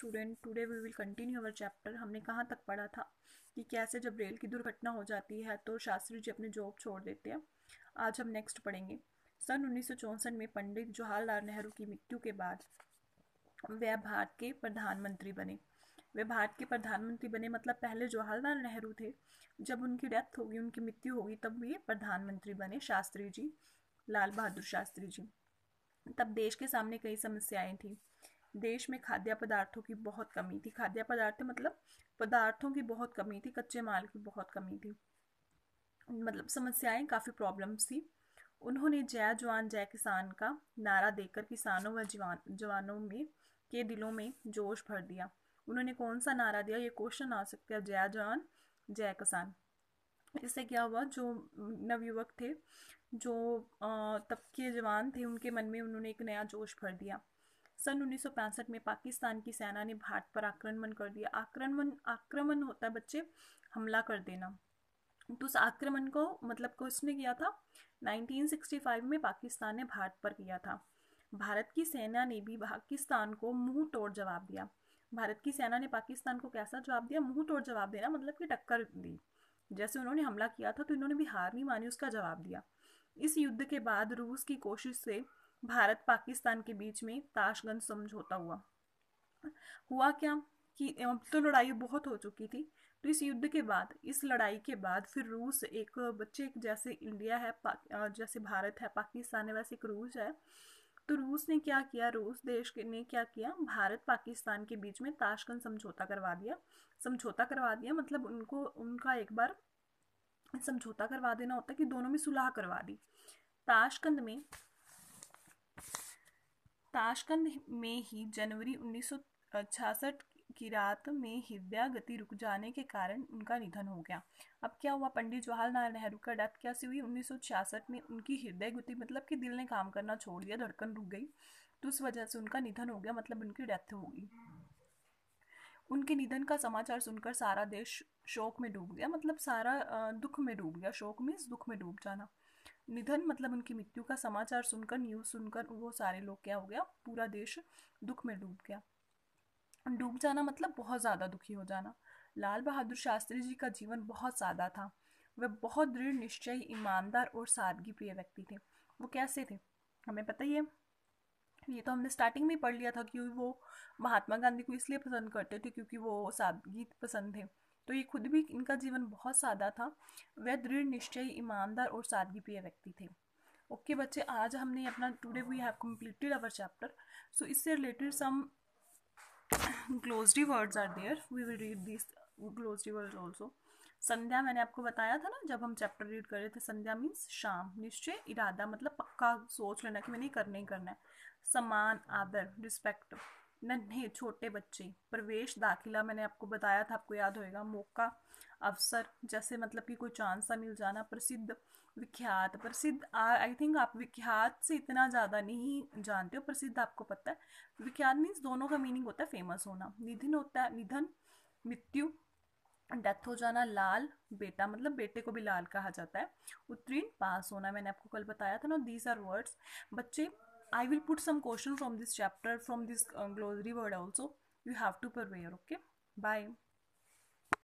Student, today we will continue our chapter. हमने कहाँ तक पढ़ा था कि कैसे जब रेल की दुर्घटना हो जाती है तो शास्त्री जी अपनी जॉब छोड़ देते हैं। आज हम नेक्स्ट पढ़ेंगे। सन 1964 में पंडित जवाहरलाल नेहरू की मृत्यु के बाद वे भारत के प्रधानमंत्री बने। वे भारत के प्रधानमंत्री बने मतलब पहले जवाहरलाल नेहरू थे, जब उनकी डेथ होगी, उनकी मृत्यु होगी, तब ये प्रधानमंत्री बने शास्त्री जी, लाल बहादुर शास्त्री जी। तब देश के सामने कई समस्याएं थी। देश में खाद्य पदार्थों की बहुत कमी थी। खाद्य पदार्थ मतलब पदार्थों की बहुत कमी थी, कच्चे माल की बहुत कमी थी, मतलब समस्याएं, काफ़ी प्रॉब्लम्स थी। उन्होंने जय जवान जय किसान का नारा देकर किसानों व जवानों में के दिलों में जोश भर दिया। उन्होंने कौन सा नारा दिया, ये क्वेश्चन आ सकता है। जय जवान जय किसान। इससे क्या हुआ, जो नवयुवक थे, जो तब के जवान थे, उनके मन में उन्होंने एक नया जोश भर दिया। सन 1965 में पाकिस्तान की सेना ने भारत पर आक्रमण कर दिया। आक्रमण होता है बच्चे, हमला कर देना। तो उस आक्रमण को मतलब किसने किया था, 1965 में पाकिस्तान ने भारत पर किया था। भारत की सेना ने भी पाकिस्तान को मुंह तोड़ जवाब दिया। भारत की सेना ने पाकिस्तान को कैसा जवाब दिया, मुंह तोड़ जवाब देना मतलब कि टक्कर दी। जैसे उन्होंने हमला किया था तो इन्होंने भी हार नहीं मानी, उसका जवाब दिया। इस युद्ध के बाद रूस की कोशिश से भारत पाकिस्तान के बीच में ताशगंज समझौता हुआ क्या कि तो लड़ाई बहुत हो चुकी थी। तो इस युद्ध के बाद, इस लड़ाई के बाद फिर रूस एक बच्चे, जैसे इंडिया है, जैसे भारत है, पाकिस्तान है, वैसे एक रूस है। तो रूस ने क्या किया, रूस देश ने क्या किया, भारत पाकिस्तान के बीच में ताशकंद समझौता करवा दिया। समझौता करवा दिया मतलब उनको, उनका एक बार समझौता करवा देना होता है कि दोनों में सुलह करवा दी। ताशकंद में ताशकंद में ही जनवरी 1966 की रात में हृदय गति रुक जाने के कारण उनका निधन हो गया। अब क्या हुआ, पंडित जवाहरलाल नेहरू का डेथ कैसे हुई, 1966 में उनकी हृदय गति मतलब कि दिल ने काम करना छोड़ दिया, धड़कन रुक गई, तो उस वजह से उनका निधन हो गया, मतलब उनकी डेथ होगी। उनके निधन का समाचार सुनकर सारा देश शोक में डूब गया, मतलब सारा दुख में डूब गया। शोक में दुख में डूब जाना, निधन मतलब उनकी मृत्यु का समाचार सुनकर, न्यूज़ सुनकर वो सारे लोग, क्या हो गया, पूरा देश दुख में डूब गया। डूब जाना मतलब बहुत ज़्यादा दुखी हो जाना। लाल बहादुर शास्त्री जी का जीवन बहुत सादा था। वे बहुत दृढ़ निश्चयी, ईमानदार और सादगी प्रिय व्यक्ति थे। वो कैसे थे, हमें पता ही है, ये तो हमने स्टार्टिंग में पढ़ लिया था कि वो महात्मा गांधी को इसलिए पसंद करते थे क्योंकि वो सादगी पसंद थे। तो ये खुद भी, इनका जीवन बहुत सादा था। वे दृढ़ निश्चयी, ईमानदार और सादगी प्रिय व्यक्ति थे। ओके बच्चे, आज हमने अपना, today we have completed our chapter. So इससे related some glossary words are there, we will read this glossary words also. Sandhya मैंने आपको बताया था ना जब हम चैप्टर रीड कर रहे थे, संध्या मीन्स शाम। निश्चय, इरादा मतलब पक्का सोच लेना कि मैंने करना ही करना है। सम्मान, आदर, रिस्पेक्ट। नन्हे, छोटे बच्चे। प्रवेश, दाखिला मैंने आपको बताया था, आपको याद होएगा। मौका, अवसर, जैसे मतलब कि कोई चांस सा मिल जाना। प्रसिद्ध, विख्यात। प्रसिद्ध, आई थिंक आप विख्यात से इतना ज़्यादा नहीं जानते हो, प्रसिद्ध आपको पता है। विख्यात मीन्स दोनों का मीनिंग होता है फेमस होना। निधन होता है, निधन, मृत्यु, डेथ हो जाना। लाल, बेटा मतलब बेटे को भी लाल कहा जाता है। उत्तीर्ण, पास होना, मैंने आपको कल बताया था ना। दीज आर वर्ड्स बच्चे। I will put some question from this chapter, from this glossary word also, you have to prepare. Okay, bye.